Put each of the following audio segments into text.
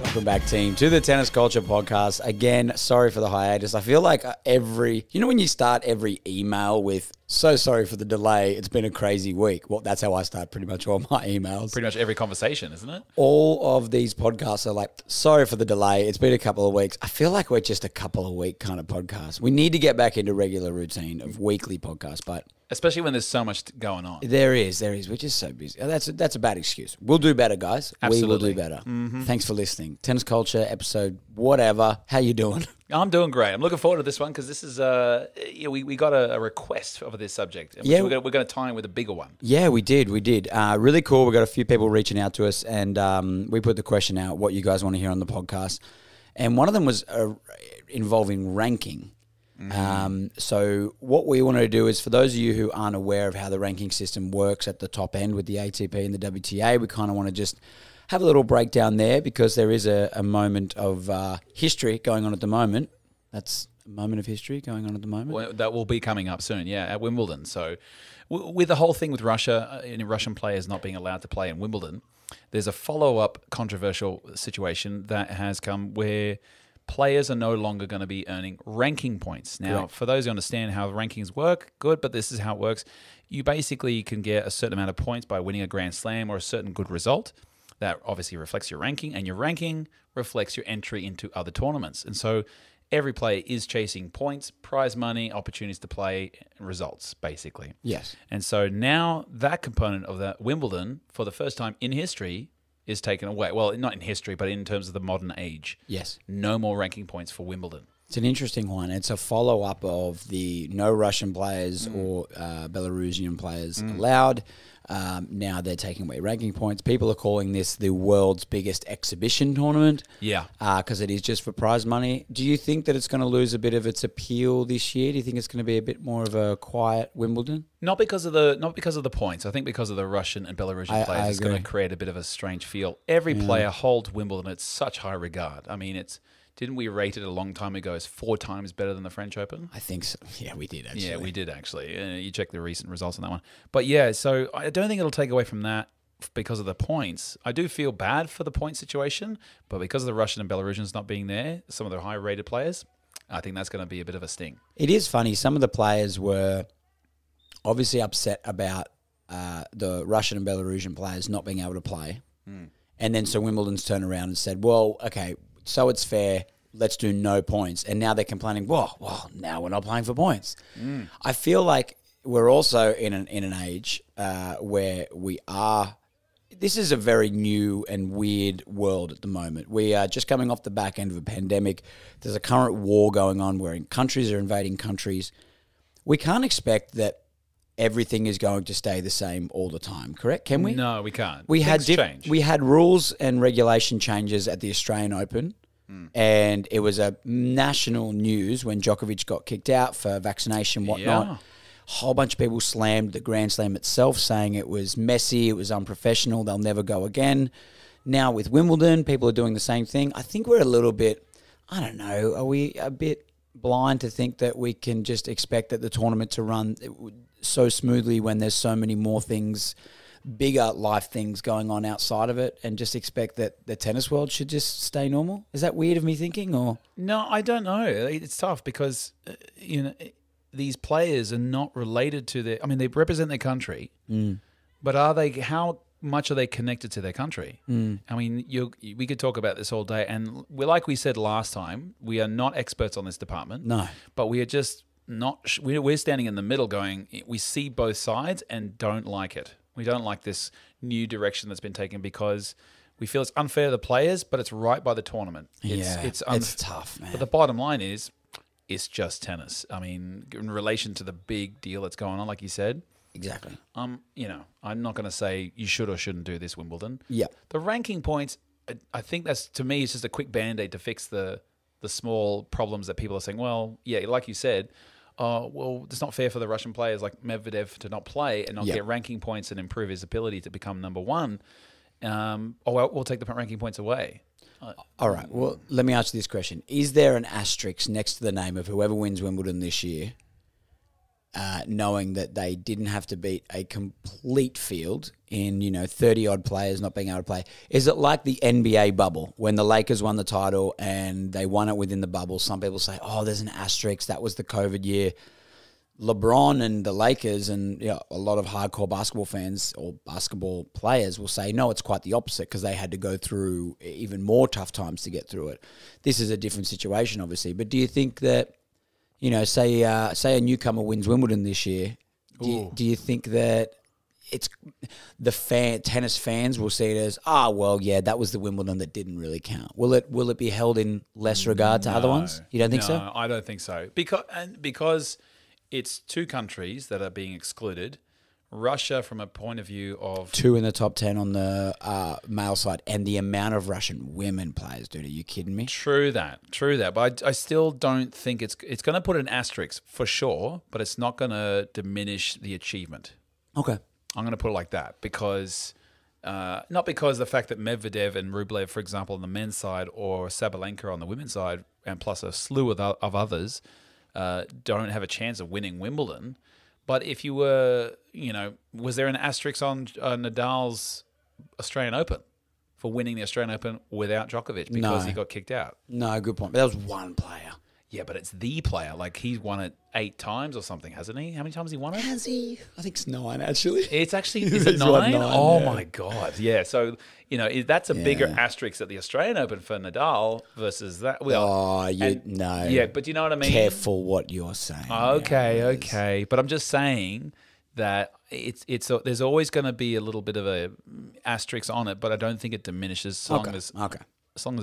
Welcome back, team, to the Tennis Culture Podcast. Again, sorry for the hiatus. I feel like when you start every email with, so sorry for the delay, it's been a crazy week. Well, that's how I start pretty much all my emails. Pretty much every conversation, isn't it? All of these podcasts are like, sorry for the delay, it's been a couple of weeks. I feel like we're just a couple of week kind of podcast. We need to get back into regular routine of weekly podcasts, but... Especially when there's so much going on. There is. We're just so busy. That's a bad excuse. We'll do better, guys. Absolutely. We will do better. Mm-hmm. Thanks for listening. Tennis Culture episode, whatever. How you doing? I'm doing great. I'm looking forward to this one because this is we got a request for this subject. Yeah, we're going to tie in with a bigger one. Yeah, we did. Really cool. We got a few people reaching out to us, and we put the question out: what you guys want to hear on the podcast? And one of them was involving ranking. So what we want to do is, for those of you who aren't aware of how the ranking system works at the top end with the ATP and the WTA, we kind of want to just have a little breakdown there because there is a moment of history going on at the moment. That's a moment of history going on at the moment. Well, that will be coming up soon, at Wimbledon. So with the whole thing with Russia, Russian players not being allowed to play in Wimbledon, there's a follow-up controversial situation that has come where players are no longer going to be earning ranking points. Now, Correct. For those who understand how the rankings work, good, but this is how it works. You basically can get a certain amount of points by winning a Grand Slam or a certain good result. That obviously reflects your ranking, and your ranking reflects your entry into other tournaments. And so every player is chasing points, prize money, opportunities to play, results, basically. Yes. And so now that component of that Wimbledon, for the first time in history, is taken away. Well, not in history, but in terms of the modern age. Yes. No more ranking points for Wimbledon. It's an interesting one. It's a follow-up of the no Russian players or Belarusian players allowed. Now they're taking away ranking points. People are calling this the world's biggest exhibition tournament. Yeah. Because it is just for prize money. Do you think that it's going to lose a bit of its appeal this year? Do you think it's going to be a bit more of a quiet Wimbledon? Not because of the points. I think because of the Russian and Belarusian players, it's going to create a bit of a strange feel. Every player holds Wimbledon at such high regard. I mean, didn't we rate it a long time ago as 4 times better than the French Open? I think so. Yeah, we did actually. Yeah, we did actually. You check the recent results on that one. But yeah, so I don't think it'll take away from that because of the points. I do feel bad for the point situation, but because of the Russian and Belarusians not being there, some of the high-rated players, I think that's going to be a bit of a sting. It is funny. Some of the players were obviously upset about the Russian and Belarusian players not being able to play. And then so Wimbledon's turned around and said, well, okay, so it's fair, let's do no points. And now they're complaining, well, now we're not playing for points. I feel like we're also in an age where we are. This is a very new and weird world at the moment. We are just coming off the back end of a pandemic. There's a current war going on where countries are invading countries. We can't expect that everything is going to stay the same all the time, correct? Can we? No, we can't. We change. We had rules and regulation changes at the Australian Open, and it was a national news when Djokovic got kicked out for vaccination, whatnot. Yeah. A whole bunch of people slammed the Grand Slam itself, saying it was messy, it was unprofessional, they'll never go again. Now with Wimbledon, people are doing the same thing. I think we're a little bit, I don't know, are we a bit blind to think that we can just expect that the tournament to run so smoothly when there's so many more things, bigger life things going on outside of it, and just expect that the tennis world should just stay normal? Is that weird of me thinking, or? No, I don't know. It's tough because, these players are not related to they represent their country, but how much are they connected to their country? I mean, we could talk about this all day, and like we said last time, we are not experts on this department. No. But we are just not, we're standing in the middle going, we see both sides and don't like it. We don't like this new direction that's been taken because we feel it's unfair to the players, but it's right by the tournament. It's tough, man. But the bottom line is, it's just tennis. I mean, in relation to the big deal that's going on, like you said. Exactly. I'm not going to say you should or shouldn't do this, Wimbledon. Yeah. The ranking points, I think that's, to me, it's just a quick Band-Aid to fix the small problems that people are saying, well, yeah, like you said, well, it's not fair for the Russian players like Medvedev to not play and not get ranking points and improve his ability to become number one. We'll take the ranking points away. All right. Well, let me ask you this question. Is there an asterisk next to the name of whoever wins Wimbledon this year knowing that they didn't have to beat a complete field in 30-odd players not being able to play? Is it like the NBA bubble when the Lakers won the title and they won it within the bubble? Some people say, oh, there's an asterisk. That was the COVID year. LeBron and the Lakers and a lot of hardcore basketball fans or basketball players will say, no, it's quite the opposite because they had to go through even more tough times to get through it. This is a different situation, obviously. But do you think that, say a newcomer wins Wimbledon this year, do you think that it's the tennis fans will see it as, that was the Wimbledon that didn't really count? Will it be held in less regard to other ones? You don't think so? No, I don't think so. Because it's two countries that are being excluded. Russia, from a point of view of 2 in the top 10 on the male side, and the amount of Russian women players, dude. Are you kidding me? True that. But I still don't think it's going to put an asterisk for sure, but it's not going to diminish the achievement. Okay. I'm going to put it like that because not because the fact that Medvedev and Rublev, for example, on the men's side, or Sabalenka on the women's side, and plus a slew of others, don't have a chance of winning Wimbledon. But if you were, was there an asterisk on Nadal's Australian Open for winning the Australian Open without Djokovic because he got kicked out? No, good point. But that was one player. Yeah, but it's the player. Like, he's won it 8 times or something, hasn't he? How many times has he won it? Has he? I think it's 9, actually. It's actually, is it 9? Oh, my God. Yeah, so, that's a bigger asterisk at the Australian Open for Nadal versus that. Well, no. Yeah, but you know what I mean? Careful what you're saying. Okay. But I'm just saying that there's always going to be a little bit of a asterisk on it, but I don't think it diminishes as long as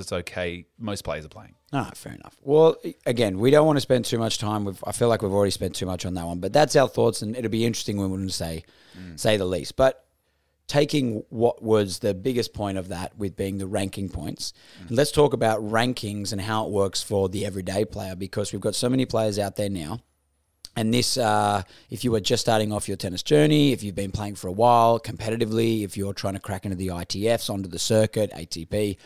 it's okay. Most players are playing. Fair enough. Well, again, we don't want to spend too much time. I feel like we've already spent too much on that one, but that's our thoughts, and it'll be interesting when we say the least. But taking what was the biggest point of that with being the ranking points, and let's talk about rankings and how it works for the everyday player, because we've got so many players out there now. And this, if you were just starting off your tennis journey, if you've been playing for a while competitively, if you're trying to crack into the ITFs, onto the circuit, ATP,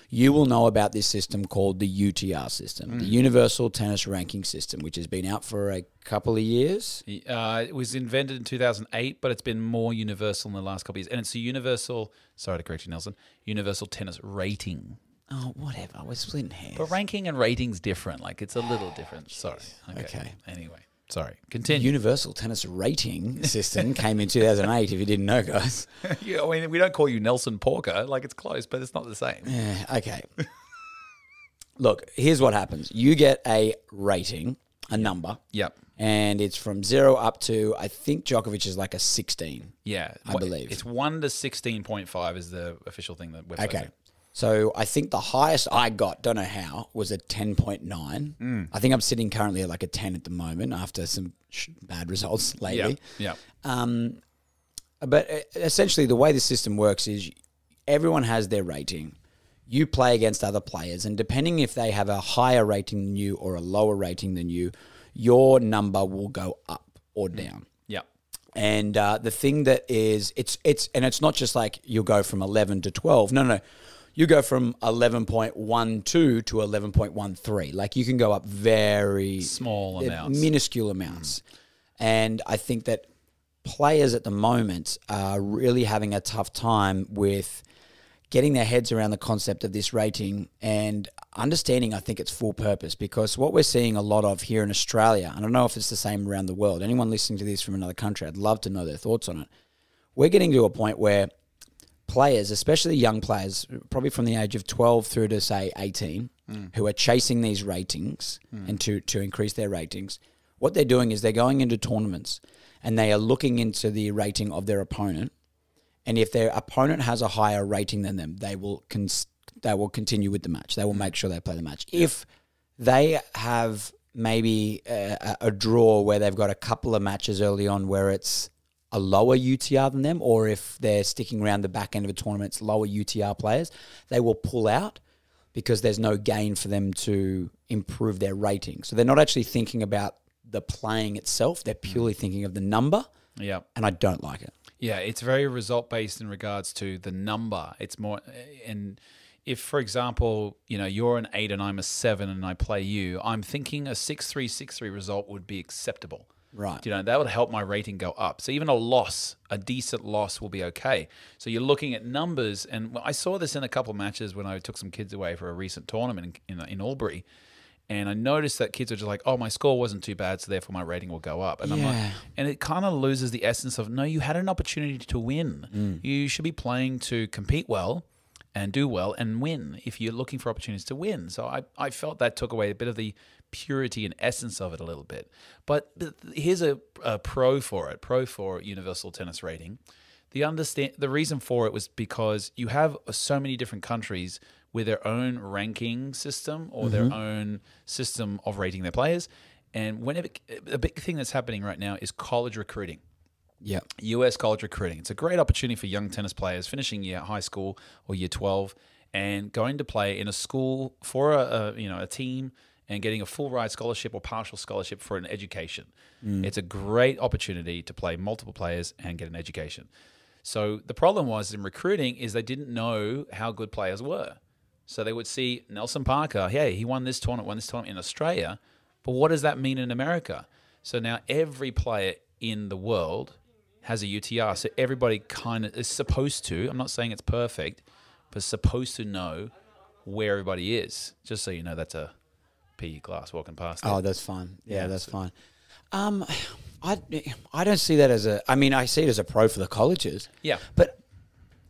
you will know about this system called the UTR system, the Universal Tennis Ranking System, which has been out for a couple of years. It was invented in 2008, but it's been more universal in the last couple of years. And it's a universal, sorry to correct you, Nelson, Universal Tennis Rating. Oh, whatever. We're splitting hairs. But ranking and rating's different. Like, it's a little different. Sorry. Okay. Anyway. Sorry. Continue. Universal Tennis Rating System came in 2008, if you didn't know, guys. Yeah, I mean, we don't call you Nelson Porker. Like, it's close, but it's not the same. Yeah, okay. Look, here's what happens. You get a rating, a number. Yep. And it's from 0 up to, I think Djokovic is like a 16. Yeah. I believe. It's 1 to 16.5 is the official thing that we're okay. So I think the highest I got, don't know how, was a 10.9. I think I'm sitting currently at like a 10 at the moment after some bad results lately. Yeah. But essentially the way the system works is everyone has their rating. You play against other players, and depending if they have a higher rating than you or a lower rating than you, your number will go up or down. Yeah. And the thing that is, it's not just like you'll go from 11 to 12. No. You go from 11.12 to 11.13. Like, you can go up very small amounts, minuscule amounts. And I think that players at the moment are really having a tough time with getting their heads around the concept of this rating and understanding, I think, its full purpose. Because what we're seeing a lot of here in Australia, I don't know if it's the same around the world, anyone listening to this from another country, I'd love to know their thoughts on it. We're getting to a point where players, especially young players, probably from the age of 12 through to, say, 18, who are chasing these ratings and to increase their ratings, what they're doing is they're going into tournaments and they are looking into the rating of their opponent. And if their opponent has a higher rating than them, they will continue with the match. They will make sure they play the match. If they have maybe a draw where they've got a couple of matches early on where it's a lower UTR than them, or if they're sticking around the back end of a tournament, it's lower UTR players, they will pull out because there's no gain for them to improve their rating. So they're not actually thinking about the playing itself. They're purely thinking of the number. Yeah. And I don't like it. Yeah, it's very result-based in regards to the number. It's more, and if, for example, you're an 8 and I'm a 7 and I play you, I'm thinking a 6-3, 6-3 result would be acceptable. Right. You know, that would help my rating go up. So even a decent loss will be okay. So you're looking at numbers, and I saw this in a couple of matches when I took some kids away for a recent tournament in Albury. And I noticed that kids are just like, oh, my score wasn't too bad, so therefore my rating will go up. And I'm like, and it kind of loses the essence of, no, you had an opportunity to win. You should be playing to compete well and do well and win if you're looking for opportunities to win. So I felt that took away a bit of the purity and essence of it a little bit. But here's a pro for universal tennis rating. The reason for it was because you have so many different countries with their own ranking system or their own system of rating their players. And a big thing that's happening right now is college recruiting. Yeah. US college recruiting. It's a great opportunity for young tennis players finishing high school or year 12 and going to play in a school for a team and getting a full ride scholarship or partial scholarship for an education. It's a great opportunity to play multiple players and get an education. So the problem was in recruiting is they didn't know how good players were. So they would see Nelson Parker, hey, he won this tournament in Australia, but what does that mean in America? So now every player in the world has a UTR. So everybody kind of is supposed to, I'm not saying it's perfect, but supposed to know where everybody is. Just so you know, that's a PE class walking past there. Oh, that's fine. Yeah, that's fine. I don't see that as I see it as a pro for the colleges. Yeah. But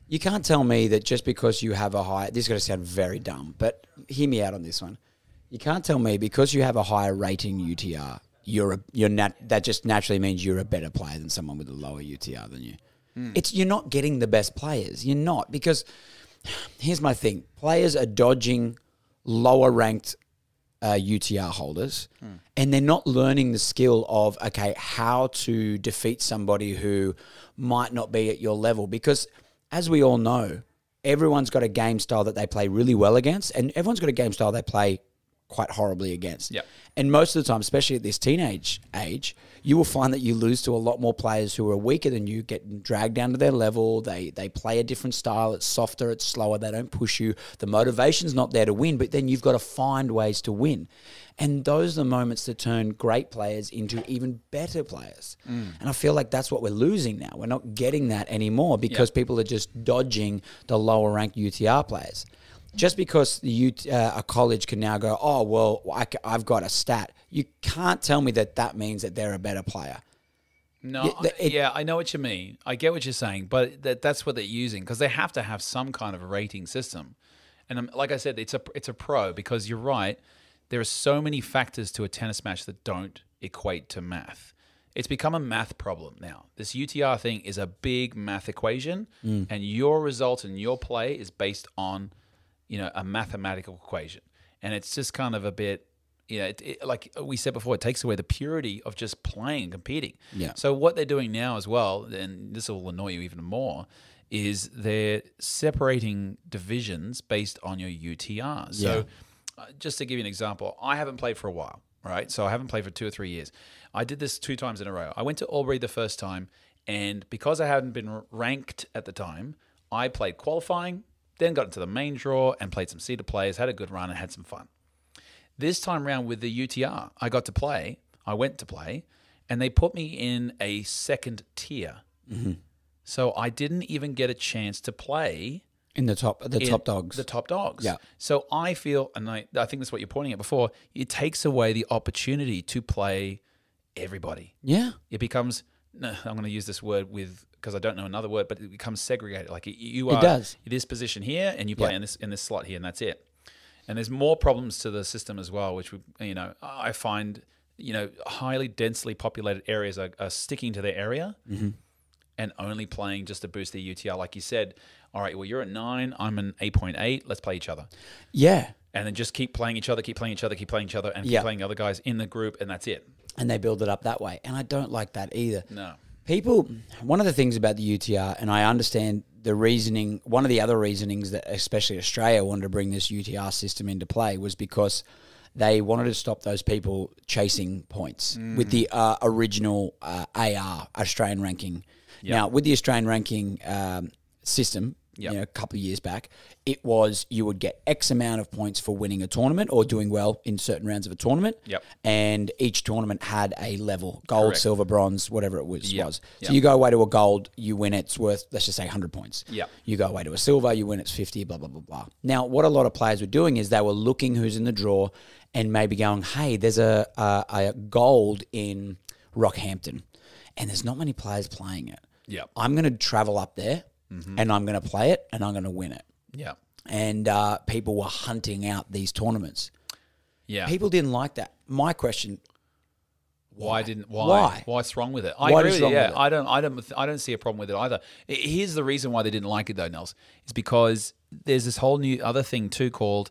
you can't tell me that just because you have a high, this is going to sound very dumb, but hear me out on this one. You can't tell me because you have a higher rating UTR, that just naturally means you're a better player than someone with a lower UTR than you. You're not getting the best players. You're not, because here's my thing. Players are dodging lower ranked UTR holders, and they're not learning the skill of, okay, how to defeat somebody who might not be at your level. Because as we all know, everyone's got a game style that they play really well against, and everyone's got a game style they play quite horribly against. Yep. And most of the time, especially at this teenage age, you will find that you lose to a lot more players who are weaker than you, get dragged down to their level. They play a different style. It's softer, it's slower. They don't push you. The motivation's not there to win, but then you've got to find ways to win. And those are the moments that turn great players into even better players. And I feel like that's what we're losing now. We're not getting that anymore because people are just dodging the lower ranked UTR players. Just because a college can now go, oh, well, I've got a stat. You can't tell me that means that they're a better player. No, I know what you mean. I get what you're saying, but that's what they're using because they have to have some kind of a rating system. And like I said, it's a pro because you're right. There are so many factors to a tennis match that don't equate to math. It's become a math problem now. This UTR thing is a big math equation, and your result and your play is based on a mathematical equation. And it's just kind of a bit, like we said before, it takes away the purity of just playing and competing. Yeah. So what they're doing now as well, and this will annoy you even more, is they're separating divisions based on your UTR. So just to give you an example, I haven't played for a while, right? So I haven't played for 2 or 3 years. I did this 2 times in a row. I went to Albury the first time, and because I hadn't been ranked at the time, I played qualifying, then got into the main draw and played some seeded players, had a good run and had some fun. This time around with the UTR, I went to play, and they put me in a second tier. So I didn't even get a chance to play in the top dogs. The top dogs. Yeah. So I feel, and I think that's what you're pointing at before, it takes away the opportunity to play everybody. Yeah. It becomes, I'm going to use this word because I don't know another word, but it becomes segregated. Like you are in this position here, and you play in this slot here, and that's it. And there's more problems to the system as well, which I find highly densely populated areas are sticking to their area and only playing just to boost their UTR. Like you said, all right, well, you're at 9, I'm an 8.8. Let's play each other. Yeah. And then just keep playing each other, and keep playing other guys in the group, and that's it. And they build it up that way. And I don't like that either. No. One of the things about the UTR, and I understand the reasoning, one of the other reasonings that especially Australia wanted to bring this UTR system into play was because they wanted to stop those people chasing points with the original AR, Australian ranking. Yep. Now, with the Australian ranking system, Yep. you know, a couple of years back, it was you would get X amount of points for winning a tournament or doing well in certain rounds of a tournament. Yep. And each tournament had a level, gold, Correct. silver, bronze, whatever it was. Yep. So Yep. you go away to a gold, you win, it's worth, let's just say 100 points. Yep. You go away to a silver, you win, it's 50, blah, blah, blah, blah. Now, what a lot of players were doing is they were looking who's in the draw and maybe going, hey, there's a gold in Rockhampton, and there's not many players playing it. Yep. I'm going to travel up there and I'm going to play it and I'm going to win it. Yeah. And people were hunting out these tournaments. Yeah. People didn't like that. My question: Why? What's wrong with it? I What agree is with you. wrong Yeah, with I don't see a problem with it either. Here's the reason why they didn't like it though, Nels, is because there's this whole new other thing too called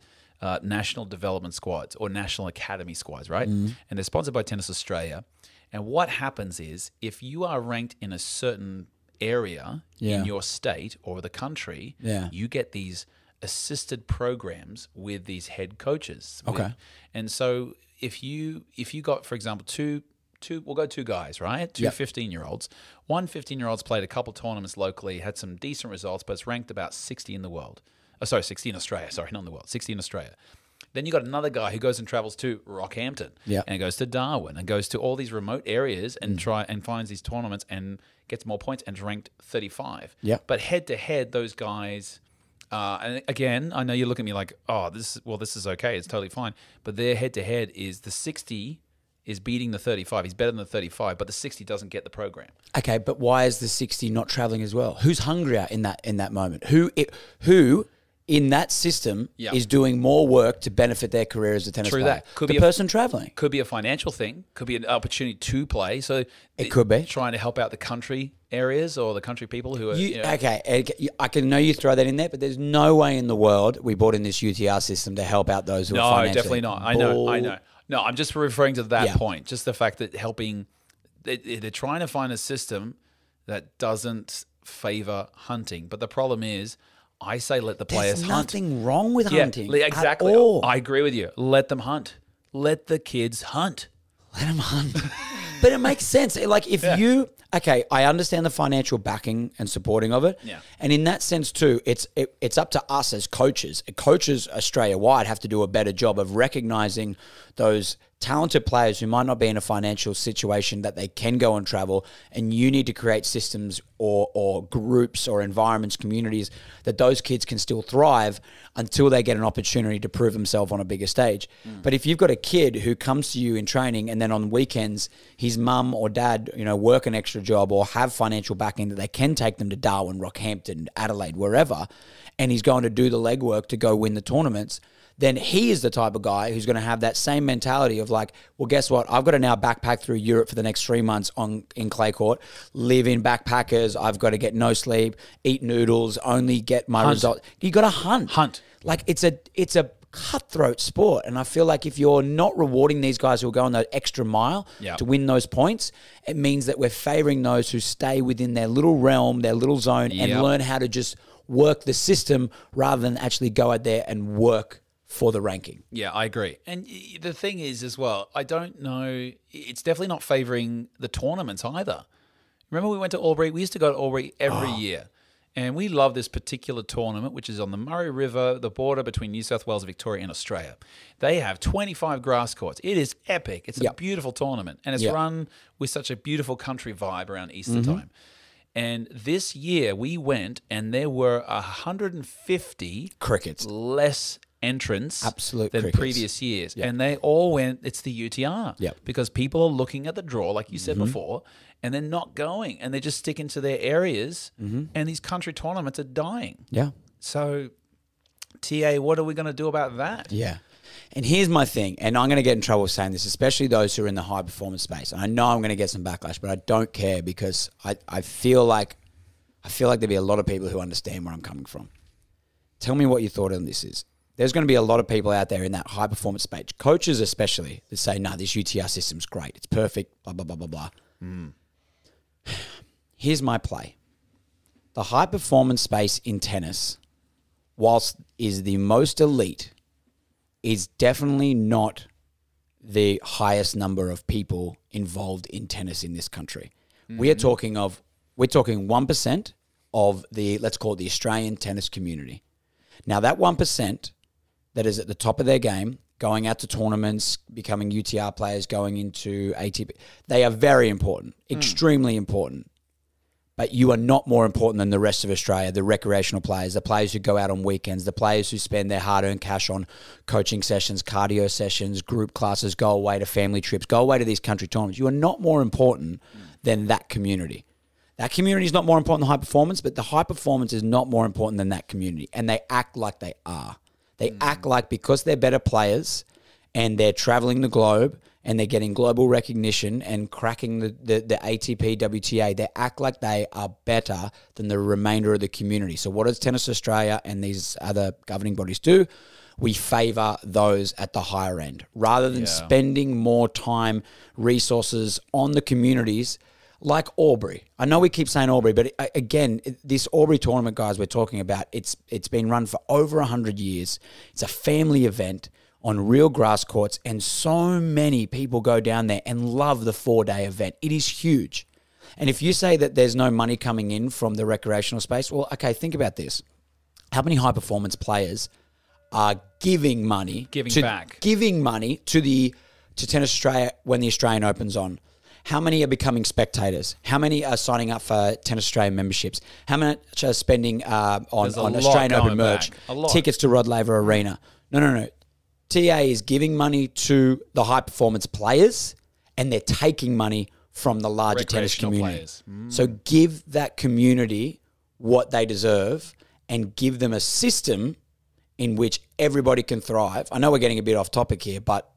national development squads or national academy squads, right? And they're sponsored by Tennis Australia. And what happens is if you are ranked in a certain area in your state or the country, you get these assisted programs with these head coaches. Okay. And so if you got, for example, we'll go two guys, right? Two 15-year-olds. One 15-year-old's played a couple tournaments locally, had some decent results, but it's ranked about 60 in the world. 60 in Australia. Sorry, not in the world. 60 in Australia. Then you got another guy who goes and travels to Rockhampton and goes to Darwin and goes to all these remote areas and finds these tournaments and gets more points and is ranked 35. Yeah. But head to head, those guys, and again, I know you look at me like, oh, this is okay, it's totally fine. But their head to head is the 60 is beating the 35. He's better than the 35, but the 60 doesn't get the program. Okay, but why is the 60 not traveling as well? Who's hungrier in that moment? Who in that system is doing more work to benefit their career as a tennis player? That. Could the be person traveling. Could be a financial thing. Could be an opportunity to play. So it could be trying to help out the country areas or the country people who are. Okay, I can know you throw that in there, but there's no way in the world we brought in this UTR system to help out those who are financially. No, definitely not. I know. No, I'm just referring to that point. Just the fact that they're trying to find a system that doesn't favor hunting. But the problem is, I say let the players hunt. There's nothing wrong with hunting. Exactly. At all. I agree with you. Let them hunt. Let the kids hunt. Let them hunt. But it makes sense. Like if you, I understand the financial backing and supporting of it. Yeah. And in that sense too, it's up to us as coaches. Coaches Australia-wide have to do a better job of recognizing those talented players who might not be in a financial situation that they can go and travel, and you need to create systems or groups or environments, communities that those kids can still thrive until they get an opportunity to prove themselves on a bigger stage. But if you've got a kid who comes to you in training and then on weekends his mum or dad, work an extra job or have financial backing that they can take them to Darwin, Rockhampton, Adelaide, wherever, and he's going to do the legwork to go win the tournaments, then he is the type of guy who's going to have that same mentality of like, well, guess what? I've got to now backpack through Europe for the next 3 months in clay court, live in backpackers. I've got to get no sleep, eat noodles, only get my result. You got to hunt. Like it's a cutthroat sport. And I feel like if you're not rewarding these guys who are going that extra mile to win those points, it means that we're favoring those who stay within their little realm, their little zone, and learn how to just work the system rather than actually go out there and work for the ranking. Yeah, I agree. And the thing is as well, I don't know, it's definitely not favouring the tournaments either. Remember we went to Albury? We used to go to Albury every year. And we love this particular tournament, which is on the Murray River, the border between New South Wales, Victoria, and Australia. They have 25 grass courts. It is epic. It's a beautiful tournament. And it's run with such a beautiful country vibe around Easter time. And this year we went and there were 150 crickets less entrants than crickets. previous years. And they all went, it's the UTR. Because people are looking at the draw, like you said before, and they're not going. And they're just sticking to their areas. And these country tournaments are dying. So, TA, what are we going to do about that? And here's my thing, and I'm going to get in trouble saying this, especially those who are in the high performance space. And I know I'm going to get some backlash, but I don't care because I feel like there'll be a lot of people who understand where I'm coming from. Tell me what your thought on this is. There's going to be a lot of people out there in that high performance space, coaches especially, that say, no, this UTR system's great. It's perfect, blah, blah, blah, blah, blah. Here's my play. The high performance space in tennis, whilst is the most elite, is definitely not the highest number of people involved in tennis in this country. We're talking 1% of the, let's call it the Australian tennis community. Now, that 1% that is at the top of their game, going out to tournaments, becoming UTR players, going into ATP, they are very important, extremely important. But you are not more important than the rest of Australia, the recreational players, the players who go out on weekends, the players who spend their hard-earned cash on coaching sessions, cardio sessions, group classes, go away to family trips, go away to these country tournaments. You are not more important than that community. That community is not more important than high performance, but the high performance is not more important than that community. And they act like they are. They act like because they're better players and they're traveling the globe and they're getting global recognition and cracking the ATP, WTA, they act like they are better than the remainder of the community. So what does Tennis Australia and these other governing bodies do? We favour those at the higher end. Rather than spending more time, resources on the communities like Albury. I know we keep saying Albury, but again, this Albury tournament, guys, we're talking about, it's been run for over 100 years. It's a family event on real grass courts, and so many people go down there and love the 4-day event. It is huge. And if you say that there's no money coming in from the recreational space, well, okay, think about this. How many high-performance players are giving money to Tennis Australia when the Australian Open's on? How many are becoming spectators? How many are signing up for Tennis Australia memberships? How much are spending on Australian Open merch, tickets to Rod Laver Arena? No. TA is giving money to the high-performance players, and they're taking money from the larger tennis community. So give that community what they deserve and give them a system in which everybody can thrive. I know we're getting a bit off topic here, but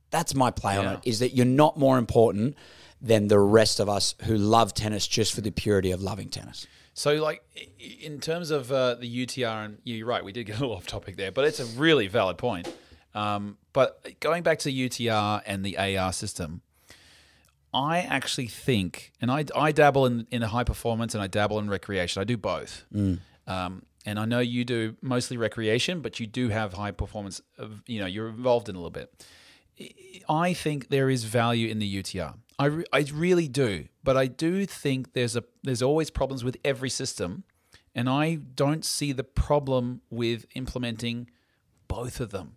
that's my play on it, is that you're not more important than the rest of us who love tennis just for the purity of loving tennis. So, like, in terms of the UTR, and you're right, we did get a little off topic there, but it's a really valid point. But going back to UTR and the AR system, I actually think, and I dabble in high performance and I dabble in recreation. I do both. And I know you do mostly recreation, but you do have high performance, you're involved in a little bit. I think there is value in the UTR. I really do. But I do think there's always problems with every system. And I don't see the problem with implementing both of them.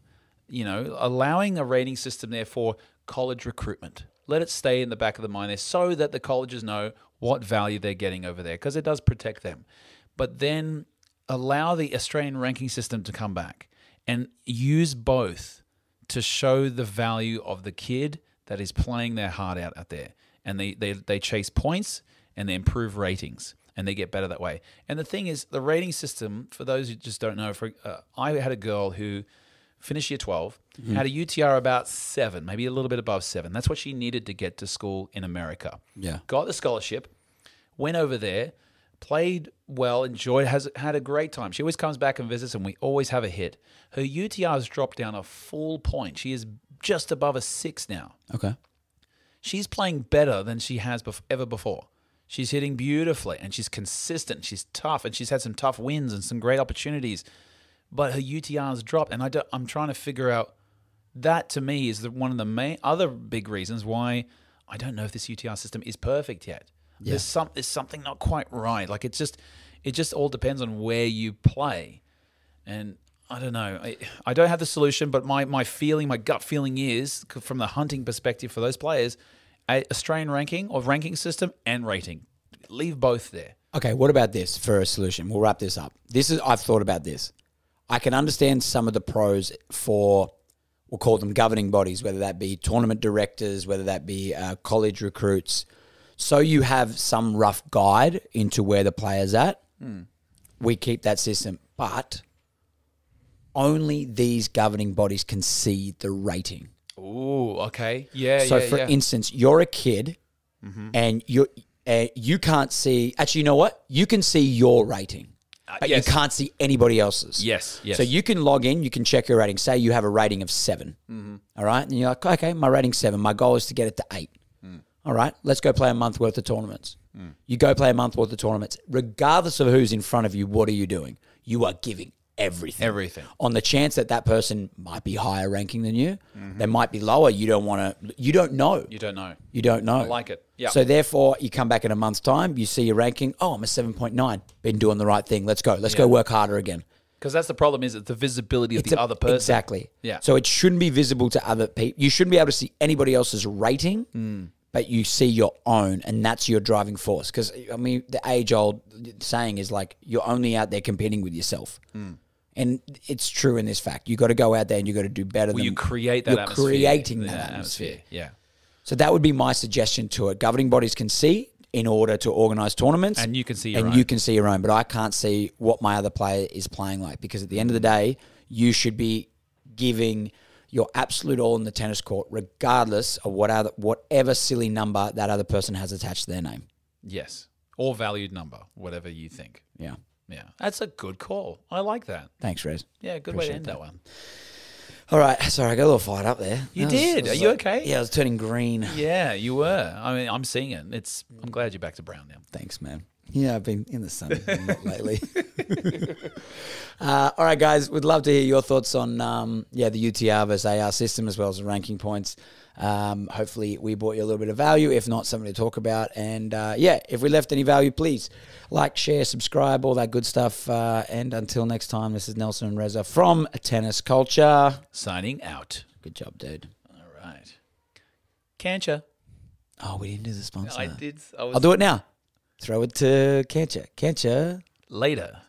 Allowing a rating system there for college recruitment. Let it stay in the back of the mind there so that the colleges know what value they're getting over there, because it does protect them. But then allow the Australian ranking system to come back and use both to show the value of the kid that is playing their heart out there. And they chase points and they improve ratings and they get better that way. And the thing is, the rating system, for those who just don't know, I had a girl who finished year 12, had a UTR about 7, maybe a little bit above 7. That's what she needed to get to school in America. Yeah. Got the scholarship, went over there, played well, enjoyed, had a great time. She always comes back and visits, and we always have a hit. Her UTR has dropped down a full point. She is just above a 6 now. Okay. She's playing better than she has ever before. She's hitting beautifully, and she's consistent. She's tough, and she's had some tough wins and some great opportunities. But her UTR has dropped, and I'm trying to figure out, that to me is one of the other big reasons why I don't know if this UTR system is perfect yet. Yeah. There's something not quite right. Like it just all depends on where you play, and I don't know. I don't have the solution, but my gut feeling is, from the hunting perspective for those players, Australian ranking or ranking system and rating, leave both there. Okay, what about this for a solution? We'll wrap this up. I've thought about this. I can understand some of the pros for, we'll call them governing bodies, whether that be tournament directors, whether that be college recruits. So you have some rough guide into where the player's at. We keep that system. But only these governing bodies can see the rating. Ooh, okay. Yeah, so for instance, you're a kid and you can't see, actually, you know what? You can see your rating. But you can't see anybody else's. Yes. So you can log in, you can check your rating. Say you have a rating of 7. All right? And you're like, okay, my rating's 7. My goal is to get it to 8. All right, let's go play a month worth of tournaments. You go play a month worth of tournaments. Regardless of who's in front of you, what are you doing? You are giving everything. Everything. On the chance that that person might be higher ranking than you, they might be lower. You don't want to. You don't know. You don't know. You don't know. I like it. Yeah. So therefore, you come back in a month's time, you see your ranking. Oh, I'm a 7.9. Been doing the right thing. Let's go. Let's go work harder again. Because that's the problem, is it's the visibility of the other person. Exactly. Yeah. So it shouldn't be visible to other people. You shouldn't be able to see anybody else's rating, but you see your own, and that's your driving force. Because, I mean, the age-old saying is like, you're only out there competing with yourself. And it's true in this fact. You got to go out there and you got to do better than you create that atmosphere. Creating that atmosphere. Yeah. So that would be my suggestion to it. Governing bodies can see in order to organise tournaments. And you can see your own. And you can see your own. But I can't see what my other player is playing like, because at the end of the day, you should be giving your absolute all in the tennis court, regardless of whatever silly number that other person has attached to their name. Yes. Or valued number, whatever you think. Yeah. Yeah. That's a good call. I like that. Thanks, Rez. Yeah, good way to end that one. All right. Sorry, I got a little fired up there. You did. Are you okay? Yeah, I was turning green. Yeah, you were. I mean, I'm seeing it. I'm glad you're back to brown now. Thanks, man. Yeah, I've been in the sun a lot lately. All right, guys, we'd love to hear your thoughts on the UTR versus AR system, as well as the ranking points. Hopefully we brought you a little bit of value. If not, something to talk about. And if we left any value, please like, share, subscribe, all that good stuff. And until next time, this is Nelson and Reza from Tennis Culture. Signing out. Good job, dude. All right. Cancha. Oh, we didn't do the sponsor. I did. I'll do it now. Throw it to Cancha. Cancha. Later.